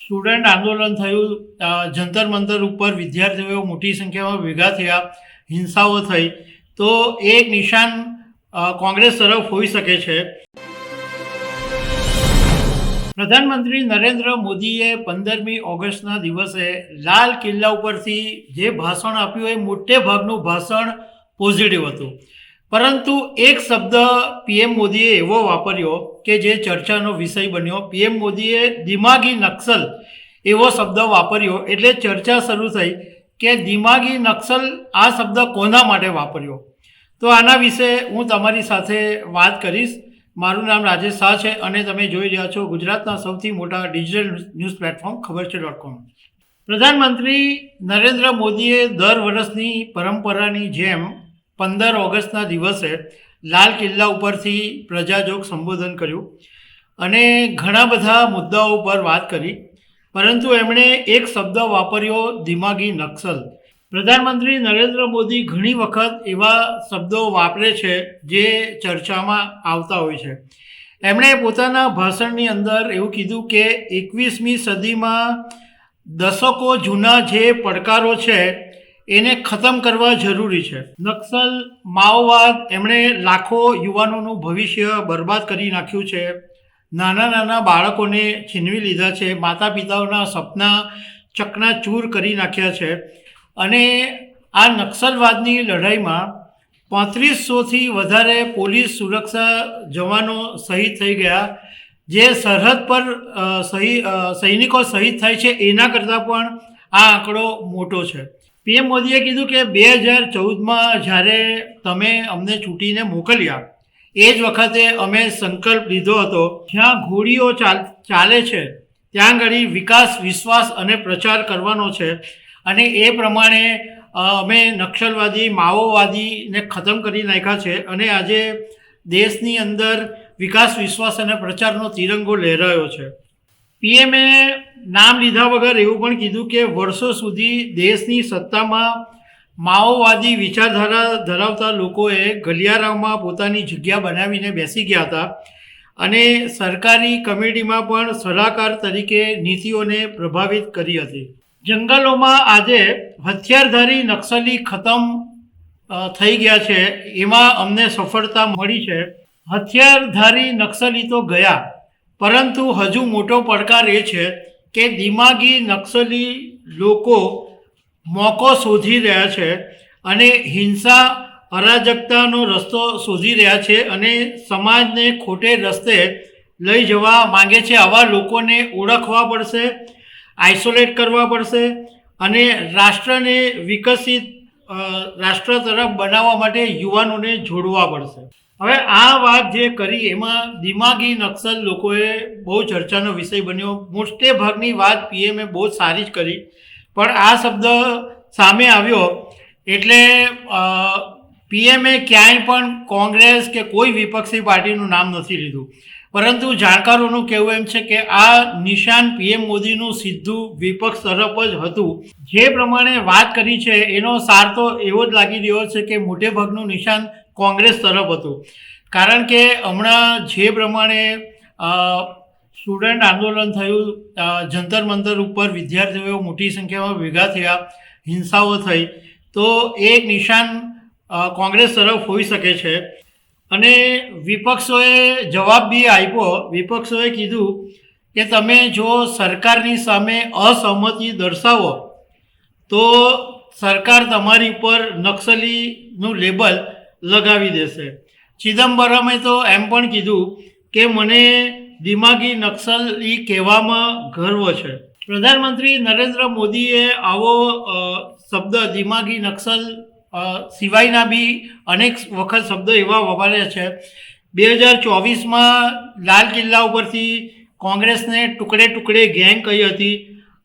Student આંદોલન થયું, જંતર મંતર ઉપર વિદ્યાર્થીઓ મોટી સંખ્યામાં ભેગા થયા, હિંસાઓ થઈ, તો એ એક નિશાન કોંગ્રેસ તરફ હોઈ શકે છે. પ્રધાનમંત્રી નરેન્દ્ર મોદીએ 15મી ઓગસ્ટના દિવસે લાલ કિલ્લા ઉપરથી જે ભાષણ આપ્યું એ મોટે ભાગનું ભાષણ પોઝિટિવ હતું, પરંતુ એક શબ્દ પીએમ મોદીએ એવો વાપર્યો કે જે ચર્ચાનો વિષય બન્યો. પીએમ મોદીએ દિમાગી નક્સલ એવો શબ્દ વાપર્યો, એટલે ચર્ચા શરૂ થઈ કે દિમાગી નક્સલ આ શબ્દ કોના માટે વાપર્યો. તો આના વિશે હું તમારી સાથે વાત કરીશ. મારું નામ રાજેશ શાહ છે અને તમે જોઈ રહ્યા છો ગુજરાતના સૌથી મોટા ડિજિટલ ન્યૂઝ પ્લેટફોર્મ ખબરછે.com. પ્રધાનમંત્રી નરેન્દ્ર મોદીએ દર વર્ષની પરંપરાની જેમ 15 ઓગસ્ટના દિવસે લાલ કિલ્લા ઉપરથી પ્રજાજોગ સંબોધન કર્યું અને ઘણા બધા મુદ્દાઓ પર વાત કરી, પરંતુ એમણે એક શબ્દ વાપર્યો, દિમાગી નક્સલ. પ્રધાનમંત્રી નરેન્દ્ર મોદી ઘણી વખત એવા શબ્દો વાપરે છે જે ચર્ચામાં આવતા હોય છે. એમણે પોતાના ભાષણની અંદર એવું કીધું કે 21મી સદીમાં દશકો જૂના જે પડકારો છે એને ખતમ કરવા જરૂરી છે. નક્સલ, માઓવાદ, એમણે લાખો યુવાનોનું ભવિષ્ય બરબાદ કરી નાખ્યું છે, નાના નાના બાળકોને છીનવી લીધા છે, માતા પિતાઓના સપના ચકનાચૂર કરી નાખ્યા છે. અને આ નક્સલવાદની લડાઈમાં 3500થી વધારે પોલીસ સુરક્ષા જવાનો શહીદ થઈ ગયા. જે સરહદ પર સૈનિકો શહીદ થાય છે એના કરતાં પણ આ આંકડો મોટો છે. પીએમ મોદીએ કીધું કે 2014માં જ્યારે તમે અમને ચૂંટીને મોકલ્યા એ જ વખતે અમે સંકલ્પ લીધો હતો, જ્યાં ઘોડીઓ ચાલે છે ત્યાં આગળ વિકાસ, વિશ્વાસ અને પ્રચાર કરવાનો છે. અને એ પ્રમાણે અમે નક્સલવાદી, માઓવાદીને ખતમ કરી નાખ્યા છે અને આજે દેશની અંદર વિકાસ, વિશ્વાસ અને પ્રચારનો તિરંગો લહેરાયો છે. પીએમએ નામ લીધા વગર એવું પણ કીધું કે વર્ષો સુધી દેશની સત્તામાં માઓવાદી વિચારધારા ધરાવતા લોકોએ ગલિયારામાં પોતાની જગ્યા બનાવીને બેસી ગયા હતા અને સરકારી કમિટીમાં પણ સલાહકાર તરીકે નીતિઓને પ્રભાવિત કરી હતી. જંગલોમાં આજે હથિયારધારી નક્સલી ખતમ થઈ ગયા છે, એમાં અમને સફળતા મળી છે. હથિયારધારી નક્સલી તો ગયા, પરંતુ હજુ મોટો પડકાર એ છે કે દિમાગી નક્સલી લોકો મોકો શોધી રહ્યા છે અને હિંસા, અરાજકતાનો રસ્તો શોધી રહ્યા છે અને સમાજને ખોટે રસ્તે લઈ જવા માંગે છે. આવા લોકોને ઓળખવા પડશે, આઇસોલેટ કરવા પડશે અને રાષ્ટ્રને વિકસિત રાષ્ટ્ર તરફ બનાવવા માટે યુવાનોને જોડવા પડશે. હવે આ વાત જે કરી એમાં દિમાગી નક્સલ લોકોએ બહુ ચર્ચાનો વિષય બન્યો. મોટે ભાગની વાત પીએમએ બહુ જ સારી જ કરી, પણ આ શબ્દ સામે આવ્યો એટલે પીએમએ ક્યાંય પણ કોંગ્રેસ કે કોઈ વિપક્ષી પાર્ટીનું નામ નથી લીધું. પરંતુ જાણકારોનું કહેવું એમ છે કે આ નિશાન પીએમ મોદીનું સીધું વિપક્ષ તરફ જ હતું. જે પ્રમાણે વાત કરી છે એનો સાર તો એવો જ લાગી રહ્યો છે કે મોટે ભાગનું નિશાન કોંગ્રેસ તરફ હતું. કારણ કે હમણાં જે પ્રમાણે સ્ટુડન્ટ આંદોલન થયું, જંતર મંતર ઉપર વિદ્યાર્થીઓ મોટી સંખ્યામાં ભેગા થયા, હિંસાઓ થઈ, તો એક નિશાન કોંગ્રેસ તરફ હોઈ શકે છે. અને વિપક્ષોએ જવાબ બી આપ્યો. વિપક્ષોએ કીધું કે તમે જો સરકારની સામે અસહમતિ દર્શાવો તો સરકાર તમારી ઉપર નક્સલીનું લેબલ લગાવી દેશે. ચિદમ્બરમે તો એમ પણ કીધું કે મને દિમાગી નક્સલી કહેવામાં ગર્વ છે. પ્રધાનમંત્રી નરેન્દ્ર મોદીએ આવો શબ્દ દિમાગી નક્સલ સિવાયના બી અનેક વખત શબ્દો એવા વાપર્યા છે. 2024માં લાલ કિલ્લા ઉપરથી કોંગ્રેસને ટુકડે ટુકડે ગેંગ કહી હતી.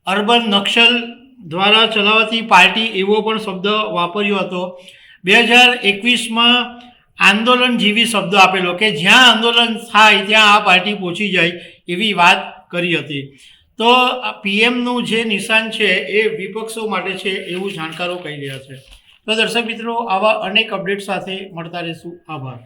અર્બન નક્સલ દ્વારા ચલાવાતી પાર્ટી એવો પણ શબ્દ વાપર્યો હતો. 2021માં આંદોલન જેવી શબ્દ આપેલો કે જ્યાં આંદોલન થાય ત્યાં આ પાર્ટી પહોંચી જાય એવી વાત કરી હતી. તો પીએમનું જે નિશાન છે એ વિપક્ષો માટે છે એવું જાણકારો કહી રહ્યા છે. તો દર્શક મિત્રો, આવા અનેક અપડેટ સાથે મળતા રહીશું. આભાર.